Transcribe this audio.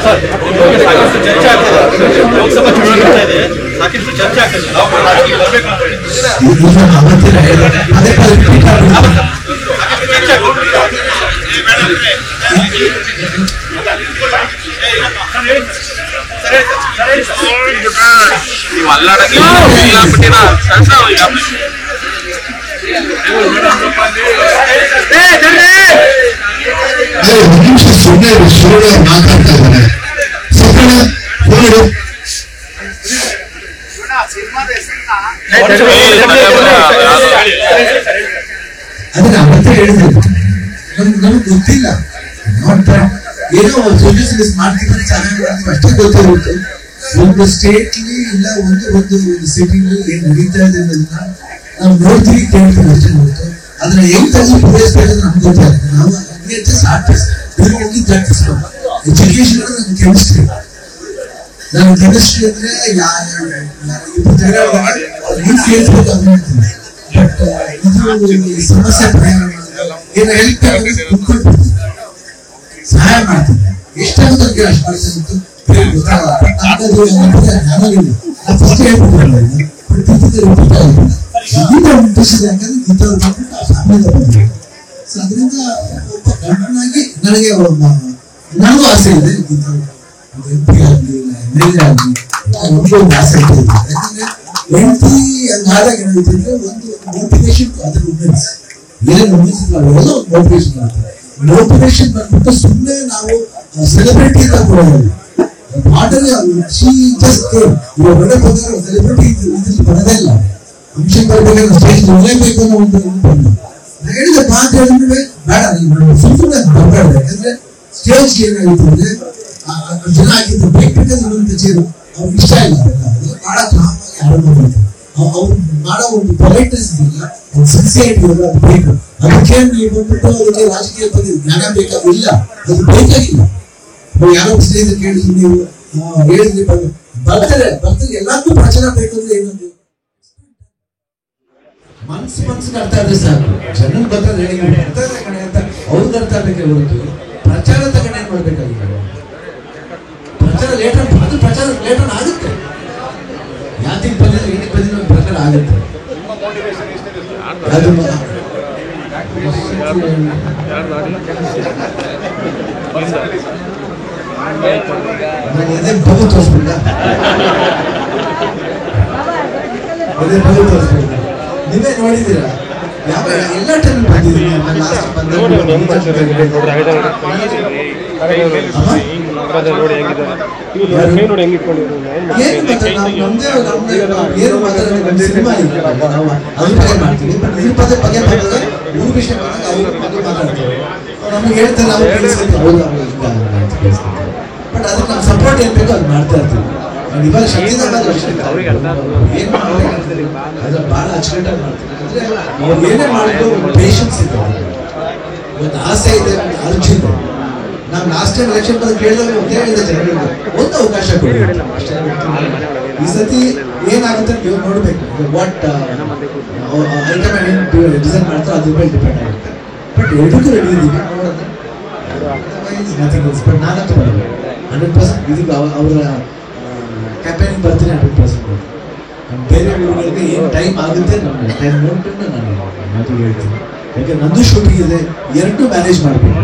ಸಾಕಷ್ಟು ಚರ್ಚೆ ಆಗ್ತದೆ. ಲೋಕಸಭಾ ಚುನಾವಣೆ ಬರ್ತಾ ಇದೆ, ಸಾಕಷ್ಟು ಚರ್ಚೆ ಆಗ್ತದೆ. ನಾವು ರಾಜಕೀಯ ಬರಬೇಕು ಅಂತ ಹೇಳಿ ಸಾಕಷ್ಟು ಚರ್ಚೆ ಆಗ್ತದೆ. ನೀವು ಅಲ್ಲಾಡಕ್ಕೆ ಮಾತಾಡ್ತಾ ಅದನ್ನ ಅವತ್ತೇ ಹೇಳಿದ್ರು. ನಮ್ಗೆ ಗೊತ್ತಿಲ್ಲ, ಏನೋ ಸೊಲ್ಯೂಷನ್ಸ್ ಮಾಡ್ತಿದ್ರೆ ಚೆನ್ನಾಗಿ ಮಾಡ್ತೀವಿ ಅಷ್ಟೇ ಗೊತ್ತಿರುತ್ತೆ. ಒಂದು ಸ್ಟೇಟ್ಲಿ ಇಲ್ಲ ಒಂದು ಸಿಟಿಲಿ ಏನ್ ನಡೀತಾ ಇದೆ ಅನ್ನೋದನ್ನ ನಾವು ನೋಡ್ತೀವಿ, ಕೇಳ್ತೀವಿ ಅಷ್ಟೇ ಗೊತ್ತು. ಅದನ್ನ ಹೆಂಗ್ ತಂದು ಪೂರೈಸ್ಬೇಕಂದ್ರೆ ನಮ್ಗೆ ಗೊತ್ತಾಗುತ್ತೆ. ನಾವು ಜಸ್ಟ್ ಆರ್ಟಿಸ್ಟ್, ಎಜುಕೇಶನ್ ಅಂದ್ರೆ ಕೆಮಿಸ್ಟ್ರಿ. ನಾನು ಕೆಮಿಸ್ಟ್ರಿ ಅಂದ್ರೆ ಕೇಳ್ಬೇಕು ಅಂತ ಹೇಳ್ತೀನಿ. ಬಟ್ ಇದು ಸಮಸ್ಯೆ ಏನು ಹೆಲ್ಪ್ ಸಹಾಯ ಮಾಡ್ತೀನಿ, ಎಷ್ಟಾಗುತ್ತೆ ಅಷ್ಟು ಮಾಡ್ತೀನಿ. ನನಗೆ ನನಗೂ ಆಸೆ ಇದೆ, MP ಆಗಲಿ MLA ಆಗಲಿ ಒಂದು ಆಸೆ ಇದೆ. ಯಾಕಂದ್ರೆ MP ಹಂಗಾದಾಗ ಏನಾಗುತ್ತೆ, ಒಂದು ಮೋಟಿವೇಶನ್ ಅದರ ವುಮೆನ್ಸ್ ಏನೇನು ವುಮೆನ್ಸ್ ಅವೆಲ್ಲ ಒಂದು ಮೋಟಿವೇಶನ್ ಆಗ್ತದೆ. ಮೋಟಿವೇಶನ್ ಬಂದ್ಬಿಟ್ಟು ಸುಮ್ಮನೆ ನಾವು ಸೆಲೆಬ್ರಿಟಿ ಅಂತ ಕೊಡೋದಿಲ್ಲ. ಹೊರಗಡೆ ಬಂದಾಗ ಸೆಲೆಬ್ರಿಟಿ ಇದ್ರಲ್ಲಿ ಬರೋದೇ ಇಲ್ಲ. ಫಂಕ್ಷನ್ ಬರ್ಬೇಕಾದ್ರೆ ಸ್ಟೇಜ್ ನೋಡಲೇಬೇಕು ಅನ್ನೋ ಒಂದು ಹೇಳಿದ ಮಾತು ಹೇಳಿದ್ರೆ ಬೇಡ, ಸುಮ್ಮನೆ ಬರಬಾರ್ದು. ಯಾಕಂದ್ರೆ ಸ್ಟೇಜ್ ಏನಾಗಿತ್ತು ಅಂದ್ರೆ ಜನ ಆಗಿದ್ದು ಬೇಕಿದ್ದು ಚೇರು ಅವ್ರಿಗೆ ಇಷ್ಟ ಇಲ್ಲ. ಬಹಳ ಕಾಮಾಗಿ ಆರಂಭ ಮಾಡ್ತಾರೆ. ಅವ್ರು ಮಾಡೋ ಒಂದು ಪೊಲೈಟ್ನೆಸ್ ಇದೆಯಲ್ಲ, ಒಂದು ಸಿನ್ಸಿಯರಿಟಿ ಇದೆಯಲ್ಲ, ಅದು ಬೇಕು. ಅದಕ್ಕೆ ನೀವು ಬಂದ್ಬಿಟ್ಟು ಅದಕ್ಕೆ ರಾಜಕೀಯ ಬಗ್ಗೆ ಜ್ಞಾನ ಬೇಕಾಗಿಲ್ಲ, ಅದು ಬೇಕಾಗಿಲ್ಲ. ಯಾರೋ ಸ್ಟೇಜ್ ಕೇಳಿದ್ರು, ನೀವು ಹೇಳಿದ್ರಿ ಬರ್ತಾರೆ ಎಲ್ಲಾರ್ಗೂ ಪ್ರಚಾರ ಬೇಕಂದ್ರೆ ಏನಂದ್ರೆ ಮನ್ಸಿಗೆ ಅರ್ಥ ಆದ್ರೆ ಸಾಕು. ಜನಕ್ಕೆ ಬರ್ತಾರೆ ಬರ್ತಾರೆ ಕಣೆ ಅಂತ ಅವ್ರಿಗೆ ಅರ್ಥ ಆಗಬೇಕೆ ಹೊರತು ಪ್ರಚಾರ ತಗೊಂಡು ಏನ್ ಮಾಡ್ಬೇಕಾಗಿಲ್ಲ. ಪ್ರಚಾರ ಲೇಟರ್ ಆಗುತ್ತೆ. ಯಾತಿಗೆ ಬಂದಿದ್ರೆ ಏನಕ್ಕೆ ಬಂದಿದ್ರೆ ಒಂದು ಪ್ರಚಾರ ಆಗುತ್ತೆ. ನಾನು ಬದು ತೋರಿಸ್ಬಿಟ್ಟ ನೀವೇ ನೋಡಿದ್ದೀರಾ? ಯಾವ ಎಲ್ಲ ಟೈಮ್ ಬಂದಿದ್ದೀನಿ. ಏನು ಮಾತಾಡೋದು ಸಿನಿಮಾ ನಾವು ಅದ್ರ ಬಗ್ಗೆ ಮಾಡ್ತೀವಿ. ಬಟ್ ಈ ಪದ ಬಗ್ಗೆ ಮೂರು ವಿಷಯ ಮಾತಾಡ್ತೀವಿ. ನಮ್ಗೆ ಹೇಳ್ತಾರೆ, ನಾವು ಬಟ್ ಅದಕ್ಕೆ ನಮ್ಮ ಸಪೋರ್ಟ್ ಏನ್ ಬೇಕೋ ಅದು ಮಾಡ್ತಾ ಇರ್ತೀವಿ. ಇವಾಗ ಶಕ್ತಿನ ಏನ್ ಅದ್ರ ಬಹಳ ಅಚ್ಚುಕಟ್ಟಾಗಿ ಮಾಡ್ತೀವಿ. ಅಂದ್ರೆ ಏನೇ ಮಾಡಿದ್ರು ಪೇಷನ್ಸ್ ಇದೆ, ಒಂದು ಆಸೆ ಇದೆ, ಒಂದು ಅರ್ಜಿ ಇದೆ. ನಾವು ಲಾಸ್ಟ್ ಟೈಮ್ ಎಲೆಕ್ಷನ್ ಬಂದು ಕೇಳಿದಾಗ ಒಂದೇ ಹೇಳಿದೆ ಜನಗಳಿಗೆ, ಒಂದು ಅವಕಾಶ ಕೊಡಿ ಅಷ್ಟೇ. ಈ ಸತಿ ಏನಾಗುತ್ತೆ ನೀವು ನೋಡ್ಬೇಕು. ವಾಟ್ ಐಟಮ್ ಡಿಸೈನ್ ಮಾಡ್ತಾರೆ ಅದ್ರ ಮೇಲೆ ಡಿಪೆಂಡ್ ಆಗುತ್ತೆ. ಬಟ್ ಎರಡಕ್ಕೂ ರೆಡಿ ಇದೀವಿ ನೋಡೋದು. ಬಟ್ ನಾನಂತೂ ಬರಲ್ಲ 100%. ಇದಕ್ಕೆ ಅವರ ಕ್ಯಾಂಪೇನಿಂಗ್ ಬರ್ತೀನಿ 100%. ಬೇರೆ ಊರುಗಳಿಗೆ ಏನು ಟೈಮ್ ಆಗುತ್ತೆ ನಮ್ಮ ಟೈಮ್ ನೋಡ್ಕೊಂಡು ನಾನು ಮಾತು ಹೇಳ್ತೀನಿ. ಯಾಕೆ ನಂದು ಶೂಟಿಂಗ್ ಇದೆ, ಎರಡು ಮ್ಯಾನೇಜ್ ಮಾಡಬೇಕು.